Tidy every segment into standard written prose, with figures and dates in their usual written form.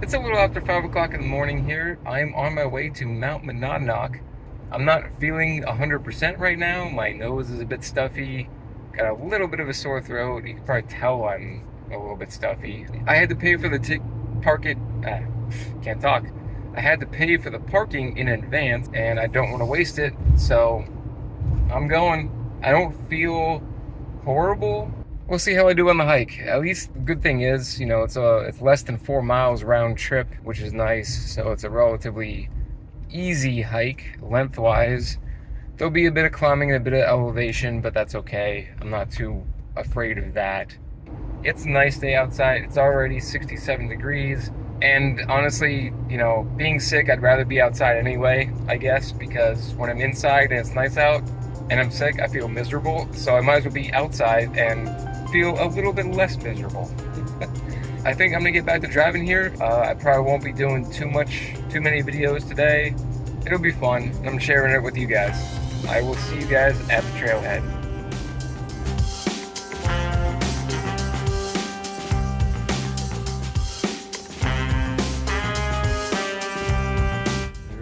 It's a little after 5 o'clock in the morning here. I'm on my way to Mount Monadnock. I'm not feeling 100% right now. My nose is a bit stuffy. Got a little bit of a sore throat. You can probably tell I'm a little bit stuffy. I had to pay for the can't talk. I had to pay for the parking in advance, and I don't want to waste it, so I'm going. I don't feel horrible. We'll see how I do on the hike. At least the good thing is, it's less than 4 miles round trip, which is nice. So it's a relatively easy hike lengthwise. There'll be a bit of climbing and a bit of elevation, but that's okay. I'm not too afraid of that. It's a nice day outside. It's already 67 degrees. And honestly, being sick, I'd rather be outside anyway, I guess, because when I'm inside and it's nice out and I'm sick, I feel miserable. So I might as well be outside and feel a little bit less miserable. I think I'm gonna get back to driving here. I probably won't be doing too many videos today. It'll be fun, and I'm sharing it with you guys. I will see you guys at the trailhead.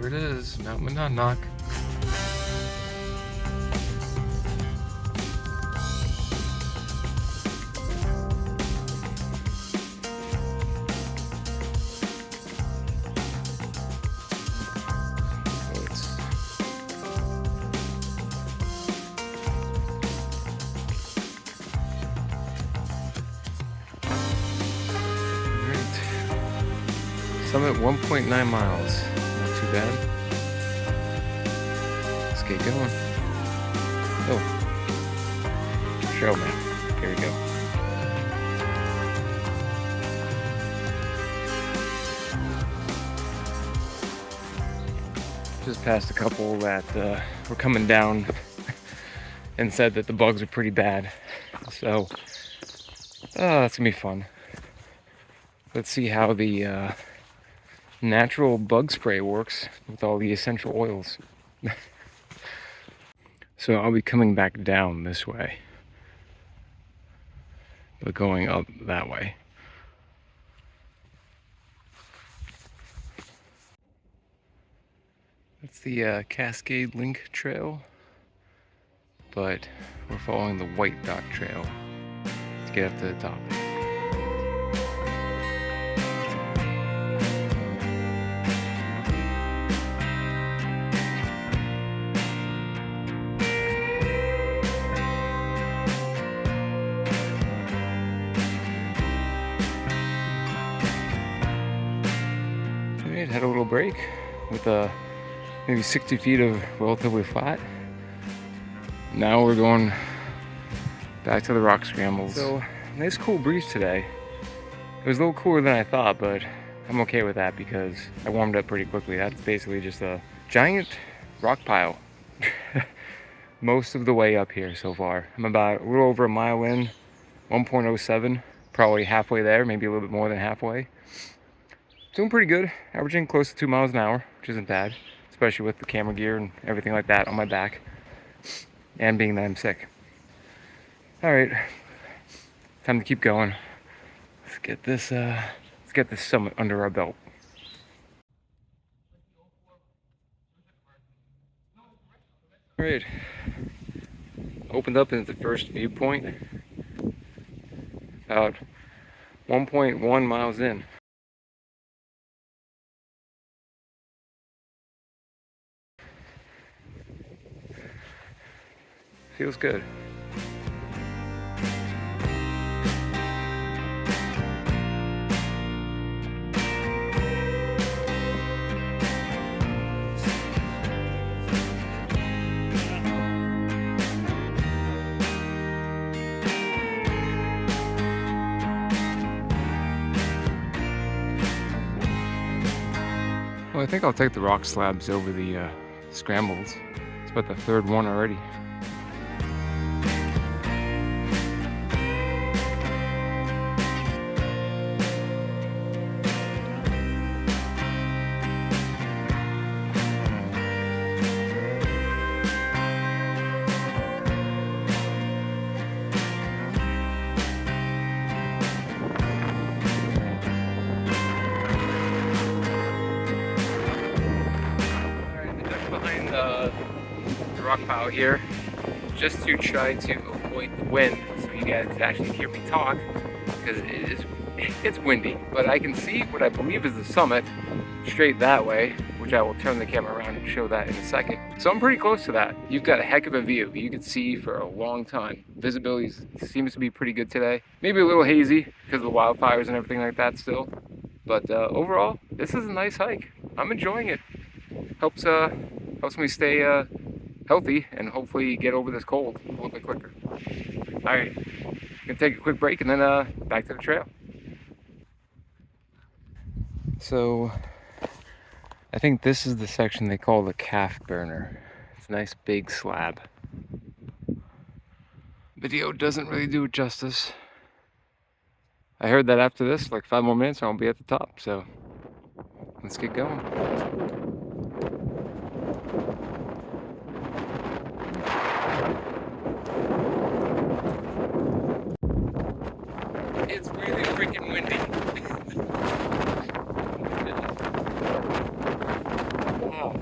There it is, Mount Monadnock. Summit 1.9 miles. Not too bad. Let's get going. Oh. Trail map. Here we go. Just passed a couple that were coming down and said that the bugs are pretty bad. So, that's gonna be fun. Let's see how the natural bug spray works with all the essential oils. So I'll be coming back down this way, but going up that way. That's the Cascade Link Trail, but we're following the White Dot Trail to get up to the top. Had a little break with maybe 60 feet of relatively flat. Now we're going back to the rock scrambles. So, nice cool breeze today. It was a little cooler than I thought, but I'm okay with that because I warmed up pretty quickly. That's basically just a giant rock pile most of the way up here so far. I'm about a little over a mile in, 1.07, probably halfway there, maybe a little bit more than halfway. Doing pretty good, averaging close to 2 miles an hour, which isn't bad, especially with the camera gear and everything like that on my back, and being that I'm sick. All right, time to keep going. Let's get this summit under our belt. All right, opened up into the first viewpoint, about 1.1 miles in. Feels good. Well, I think I'll take the rock slabs over the scrambles. It's about the third one already. rock pile here just to try to avoid the wind so you guys can actually hear me talk, because it's windy. But I can see what I believe is the summit straight that way, which I will turn the camera around and show that in a second. So I'm pretty close to that. You've got a heck of a view. You can see for a long time. Visibility seems to be pretty good today. Maybe a little hazy because of the wildfires and everything like that still. But overall, this is a nice hike. I'm enjoying it. Helps me stay healthy and hopefully get over this cold a little bit quicker. All right, gonna take a quick break and then back to the trail. So I think this is the section they call the calf burner. It's a nice big slab. Video doesn't really do it justice. I heard that after this, like 5 more minutes, I'll be at the top. So let's get going. It's really freaking windy. Wow.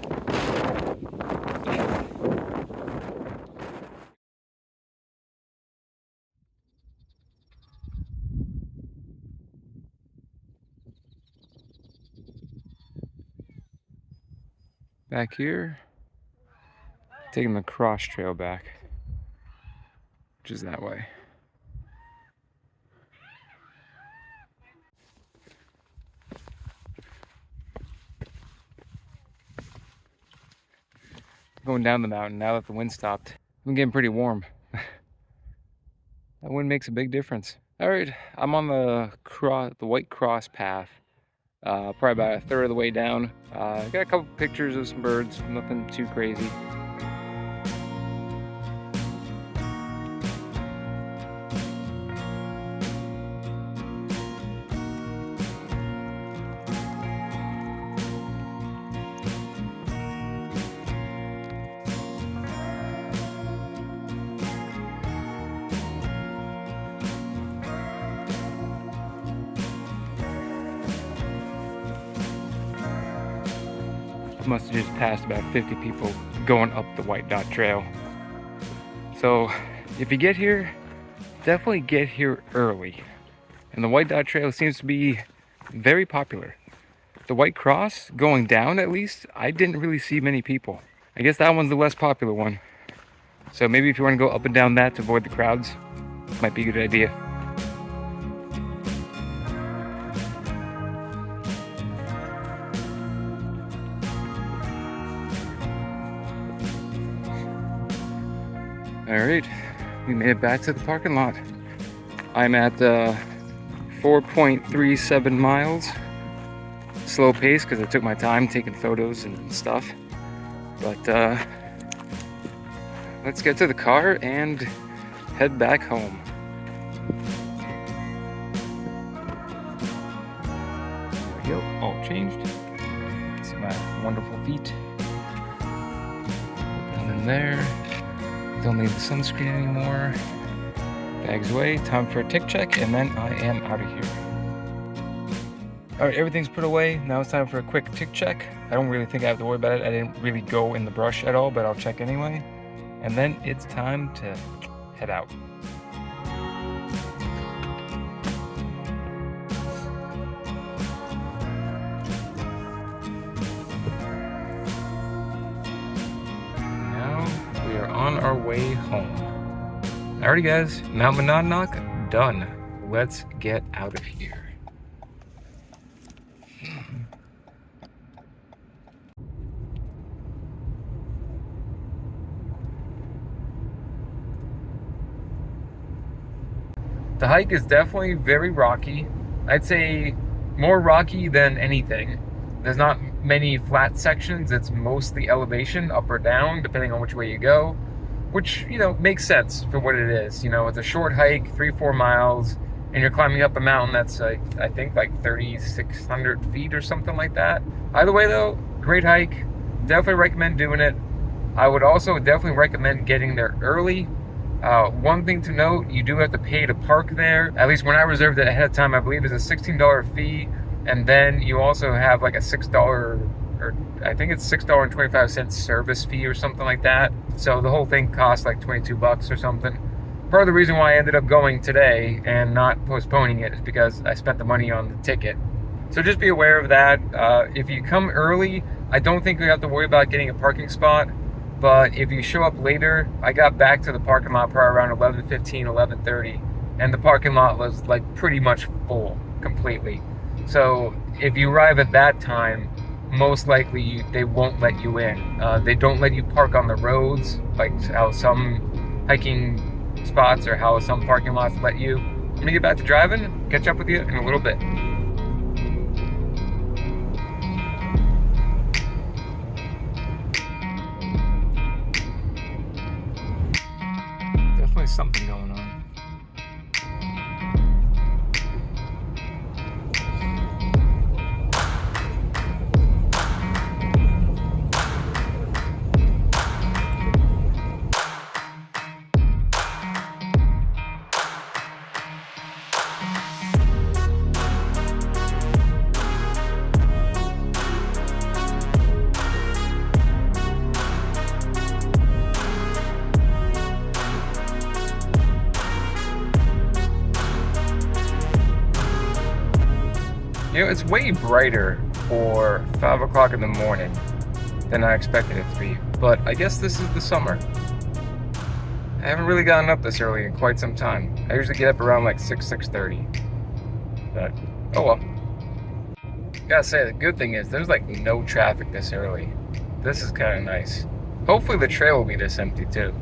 Back here, taking the cross trail back, which is that way. Going down the mountain now that the wind stopped. I'm getting pretty warm. That wind makes a big difference. All right, I'm on the White Cross path. Probably about a third of the way down. Got a couple pictures of some birds, nothing too crazy. Must have just passed about 50 people going up the White Dot Trail. So if you get here, definitely get here early. And the White Dot Trail seems to be very popular. The White Cross, going down at least, I didn't really see many people. I guess that one's the less popular one. So maybe if you want to go up and down that to avoid the crowds, might be a good idea. All right, we made it back to the parking lot. I'm at 4.37 miles. Slow pace because I took my time taking photos and stuff. But let's get to the car and head back home. There we go, all changed. See my wonderful feet. And then there. Don't need the sunscreen anymore. Bags away, time for a tick check, and then I am out of here. All right, everything's put away. Now it's time for a quick tick check. I don't really think I have to worry about it. I didn't really go in the brush at all, but I'll check anyway. And then it's time to head out. On our way home. Alrighty guys, Mount Monadnock done. Let's get out of here. The hike is definitely very rocky. I'd say more rocky than anything. There's not many flat sections. It's mostly elevation, up or down, depending on which way you go. Which, you know, makes sense for what it is. You know, it's a short hike, 3-4 miles, and you're climbing up a mountain that's, I think, like 3,600 feet or something like that. Either way, though, great hike. Definitely recommend doing it. I would also definitely recommend getting there early. One thing to note, you do have to pay to park there. At least when I reserved it ahead of time, I believe it's a $16 fee. And then you also have like a $6 or I think it's $6.25 service fee or something like that. So the whole thing costs like 22 bucks or something. Part of the reason why I ended up going today and not postponing it is because I spent the money on the ticket. So just be aware of that. If you come early, I don't think you have to worry about getting a parking spot. But if you show up later, I got back to the parking lot probably around 11:15, 11:30, and the parking lot was like pretty much full completely. So if you arrive at that time, most likely they won't let you in. They don't let you park on the roads, like how some hiking spots or how some parking lots let you. I'm gonna get back to driving, catch up with you in a little bit. Definitely something going on. You know, it's way brighter for 5 o'clock in the morning than I expected it to be, but I guess this is the summer. I haven't really gotten up this early in quite some time. I usually get up around like 6:30, but oh well. Gotta say, the good thing is there's like no traffic this early. This is kind of nice. Hopefully the trail will be this empty too.